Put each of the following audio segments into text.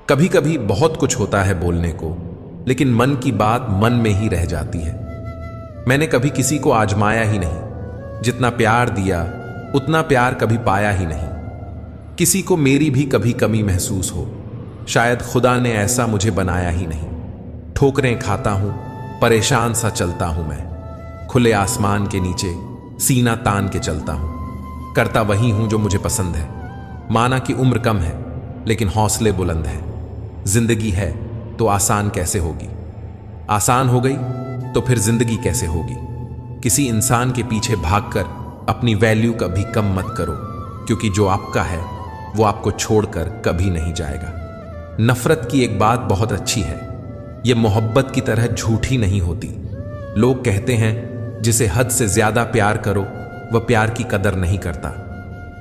कभी कभी बहुत कुछ होता है बोलने को, लेकिन मन की बात मन में ही रह जाती है। मैंने कभी किसी को आजमाया ही नहीं, जितना प्यार दिया उतना प्यार कभी पाया ही नहीं। किसी को मेरी भी कभी कमी महसूस हो, शायद खुदा ने ऐसा मुझे बनाया ही नहीं। ठोकरें खाता हूं, परेशान सा चलता हूं मैं, खुले आसमान के नीचे सीना तान के चलता हूं। करता वही हूं जो मुझे पसंद है। माना कि उम्र कम है लेकिन हौसले बुलंद है। जिंदगी है तो आसान कैसे होगी, आसान हो गई तो फिर जिंदगी कैसे होगी। किसी इंसान के पीछे भागकर अपनी वैल्यू कभी कम मत करो, क्योंकि जो आपका है वो आपको छोड़कर कभी नहीं जाएगा। नफरत की एक बात बहुत अच्छी है, ये मोहब्बत की तरह झूठी नहीं होती। लोग कहते हैं जिसे हद से ज्यादा प्यार करो वह प्यार की कदर नहीं करता,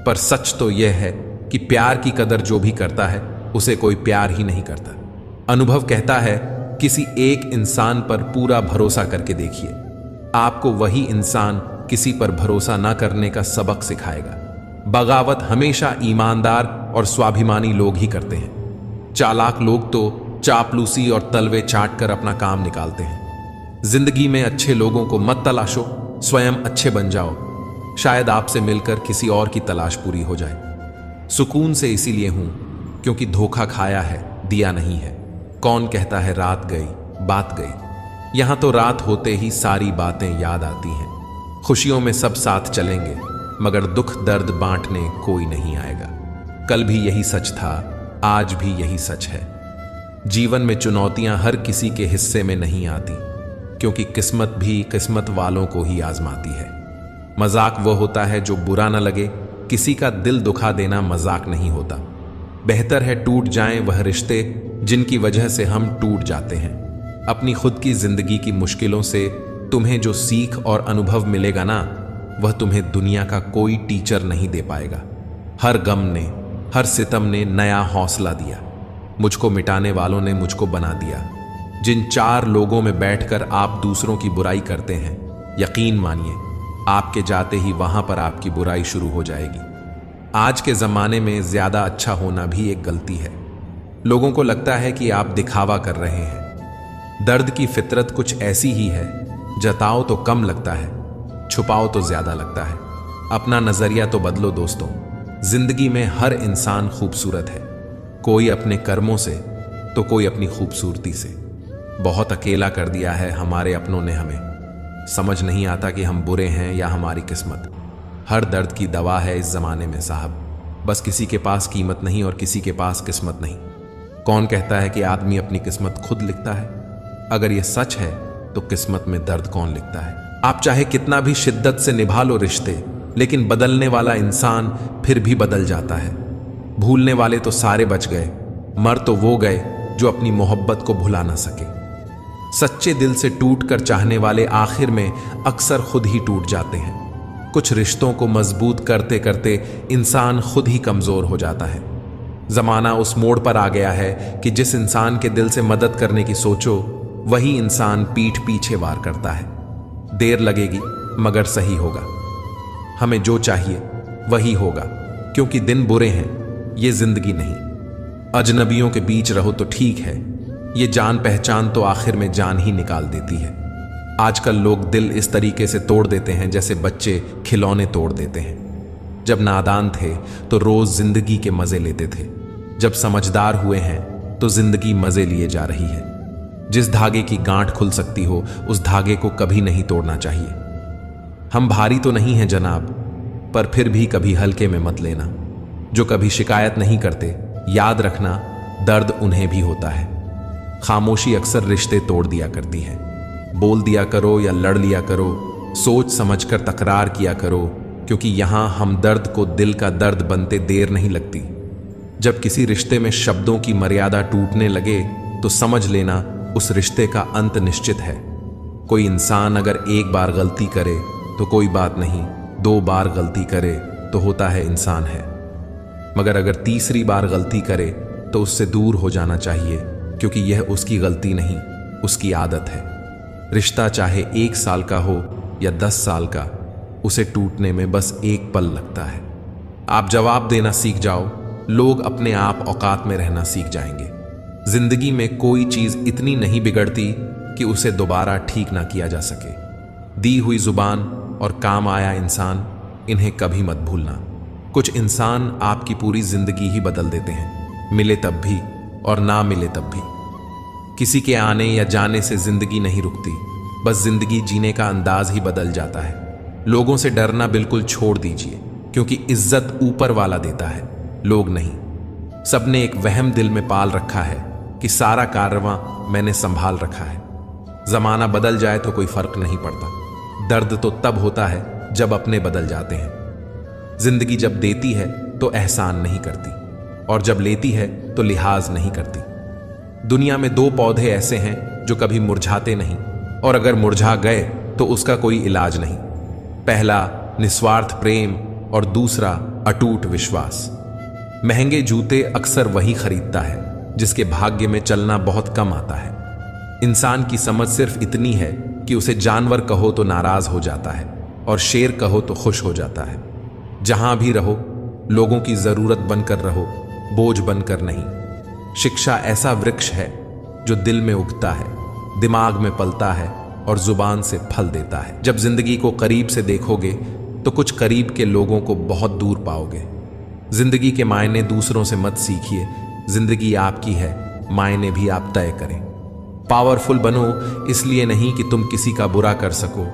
पर सच तो यह है कि प्यार की कदर जो भी करता है उसे कोई प्यार ही नहीं करता। अनुभव कहता है किसी एक इंसान पर पूरा भरोसा करके देखिए, आपको वही इंसान किसी पर भरोसा ना करने का सबक सिखाएगा। बगावत हमेशा ईमानदार और स्वाभिमानी लोग ही करते हैं। चालाक लोग तो चापलूसी और तलवे चाट कर अपना काम निकालते हैं। जिंदगी में अच्छे लोगों को मत तलाशो, स्वयं अच्छे बन जाओ, शायद आपसे मिलकर किसी और की तलाश पूरी हो जाए। सुकून से इसीलिए हूं क्योंकि धोखा खाया है, दिया नहीं है। कौन कहता है रात गई बात गई, यहां तो रात होते ही सारी बातें याद आती हैं। खुशियों में सब साथ चलेंगे, मगर दुख दर्द बांटने कोई नहीं आएगा। कल भी यही सच था, आज भी यही सच है। जीवन में चुनौतियां हर किसी के हिस्से में नहीं आती, क्योंकि किस्मत भी किस्मत वालों को ही आजमाती है। मजाक वो होता है जो बुरा न लगे, किसी का दिल दुखा देना मजाक नहीं होता। बेहतर है टूट जाएं वह रिश्ते जिनकी वजह से हम टूट जाते हैं। अपनी खुद की जिंदगी की मुश्किलों से तुम्हें जो सीख और अनुभव मिलेगा ना, वह तुम्हें दुनिया का कोई टीचर नहीं दे पाएगा। हर गम ने, हर सितम ने नया हौसला दिया। मुझको मिटाने वालों ने मुझको बना दिया। जिन चार लोगों में बैठकर आप दूसरों की बुराई करते हैं, यकीन मानिए आपके जाते ही वहां पर आपकी बुराई शुरू हो जाएगी। आज के जमाने में ज्यादा अच्छा होना भी एक गलती है। लोगों को लगता है कि आप दिखावा कर रहे हैं। दर्द की फितरत कुछ ऐसी ही है, जताओ तो कम लगता है, छुपाओ तो ज्यादा लगता है। अपना नजरिया तो बदलो दोस्तों। जिंदगी में हर इंसान खूबसूरत है, कोई अपने कर्मों से तो कोई अपनी खूबसूरती से। बहुत अकेला कर दिया है हमारे अपनों ने हमें। समझ नहीं आता कि हम बुरे हैं या हमारी किस्मत। हर दर्द की दवा है इस जमाने में साहब, बस किसी के पास कीमत नहीं और किसी के पास किस्मत नहीं। कौन कहता है कि आदमी अपनी किस्मत खुद लिखता है? अगर यह सच है तो किस्मत में दर्द कौन लिखता है? आप चाहे कितना भी शिद्दत से निभा लो रिश्ते, लेकिन बदलने वाला इंसान फिर भी बदल जाता है। भूलने वाले तो सारे बच गए, मर तो वो गए जो अपनी मोहब्बत को भुला ना सके। सच्चे दिल से टूट कर चाहने वाले आखिर में अक्सर खुद ही टूट जाते हैं। कुछ रिश्तों को मजबूत करते करते इंसान खुद ही कमजोर हो जाता है। जमाना उस मोड़ पर आ गया है कि जिस इंसान के दिल से मदद करने की सोचो, वही इंसान पीठ पीछे वार करता है। देर लगेगी मगर सही होगा। हमें जो चाहिए वही होगा, क्योंकि दिन बुरे हैं, ये जिंदगी नहीं। अजनबियों के बीच रहो तो ठीक है, ये जान पहचान तो आखिर में जान ही निकाल देती है। आजकल लोग दिल इस तरीके से तोड़ देते हैं जैसे बच्चे खिलौने तोड़ देते हैं। जब नादान थे तो रोज जिंदगी के मजे लेते थे, जब समझदार हुए हैं तो जिंदगी मजे लिए जा रही है। जिस धागे की गांठ खुल सकती हो उस धागे को कभी नहीं तोड़ना चाहिए। हम भारी तो नहीं हैं जनाब, पर फिर भी कभी हल्के में मत लेना। जो कभी शिकायत नहीं करते, याद रखना दर्द उन्हें भी होता है। खामोशी अक्सर रिश्ते तोड़ दिया करती है। बोल दिया करो या लड़ लिया करो, सोच समझकर तकरार किया करो, क्योंकि यहां हम दर्द को दिल का दर्द बनते देर नहीं लगती। जब किसी रिश्ते में शब्दों की मर्यादा टूटने लगे तो समझ लेना उस रिश्ते का अंत निश्चित है। कोई इंसान अगर एक बार गलती करे तो कोई बात नहीं, 2 बार गलती करे तो होता है इंसान है, मगर अगर तीसरी बार गलती करे तो उससे दूर हो जाना चाहिए, क्योंकि यह उसकी गलती नहीं, उसकी आदत है। रिश्ता चाहे 1 साल का हो या 10 साल का, उसे टूटने में बस एक पल लगता है। आप जवाब देना सीख जाओ, लोग अपने आप औकात में रहना सीख जाएंगे। जिंदगी में कोई चीज इतनी नहीं बिगड़ती कि उसे दोबारा ठीक ना किया जा सके। दी हुई जुबान और काम आया इंसान, इन्हें कभी मत भूलना। कुछ इंसान आपकी पूरी जिंदगी ही बदल देते हैं, मिले तब भी और ना मिले तब भी। किसी के आने या जाने से जिंदगी नहीं रुकती, बस जिंदगी जीने का अंदाज ही बदल जाता है। लोगों से डरना बिल्कुल छोड़ दीजिए, क्योंकि इज्जत ऊपर वाला देता है, लोग नहीं। सबने एक वहम दिल में पाल रखा है कि सारा कारवां मैंने संभाल रखा है। जमाना बदल जाए तो कोई फर्क नहीं पड़ता, दर्द तो तब होता है जब अपने बदल जाते हैं। जिंदगी जब देती है तो एहसान नहीं करती, और जब लेती है तो लिहाज नहीं करती। दुनिया में दो पौधे ऐसे हैं जो कभी मुरझाते नहीं, और अगर मुरझा गए तो उसका कोई इलाज नहीं। पहला निस्वार्थ प्रेम और दूसरा अटूट विश्वास। महंगे जूते अक्सर वही खरीदता है जिसके भाग्य में चलना बहुत कम आता है। इंसान की समझ सिर्फ इतनी है कि उसे जानवर कहो तो नाराज हो जाता है और शेर कहो तो खुश हो जाता है। जहां भी रहो लोगों की जरूरत बनकर रहो, बोझ बनकर नहीं। शिक्षा ऐसा वृक्ष है जो दिल में उगता है, दिमाग में पलता है और जुबान से फल देता है। जब जिंदगी को करीब से देखोगे तो कुछ करीब के लोगों को बहुत दूर पाओगे। जिंदगी के मायने दूसरों से मत सीखिए, जिंदगी आपकी है, मायने भी आप तय करें। पावरफुल बनो इसलिए नहीं कि तुम किसी का बुरा कर सको,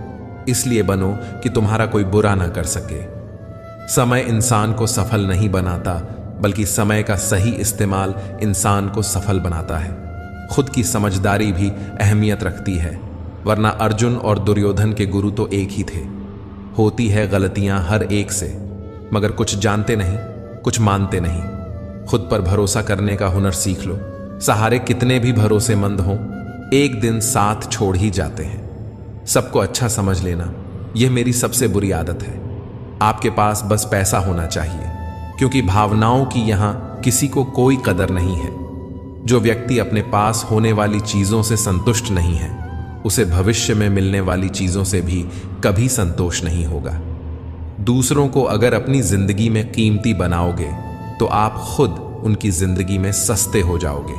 इसलिए बनो कि तुम्हारा कोई बुरा ना कर सके। समय इंसान को सफल नहीं बनाता, बल्कि समय का सही इस्तेमाल इंसान को सफल बनाता है। खुद की समझदारी भी अहमियत रखती है, वरना अर्जुन और दुर्योधन के गुरु तो एक ही थे। होती है गलतियां हर एक से, मगर कुछ जानते नहीं, कुछ मानते नहीं। खुद पर भरोसा करने का हुनर सीख लो। सहारे कितने भी भरोसेमंद हों, एक दिन साथ छोड़ ही जाते हैं। सबको अच्छा समझ लेना, यह मेरी सबसे बुरी आदत है। आपके पास बस पैसा होना चाहिए, क्योंकि भावनाओं की यहां किसी को कोई कदर नहीं है। जो व्यक्ति अपने पास होने वाली चीजों से संतुष्ट नहीं है, उसे भविष्य में मिलने वाली चीजों से भी कभी संतोष नहीं होगा। दूसरों को अगर अपनी जिंदगी में कीमती बनाओगे तो आप खुद उनकी जिंदगी में सस्ते हो जाओगे।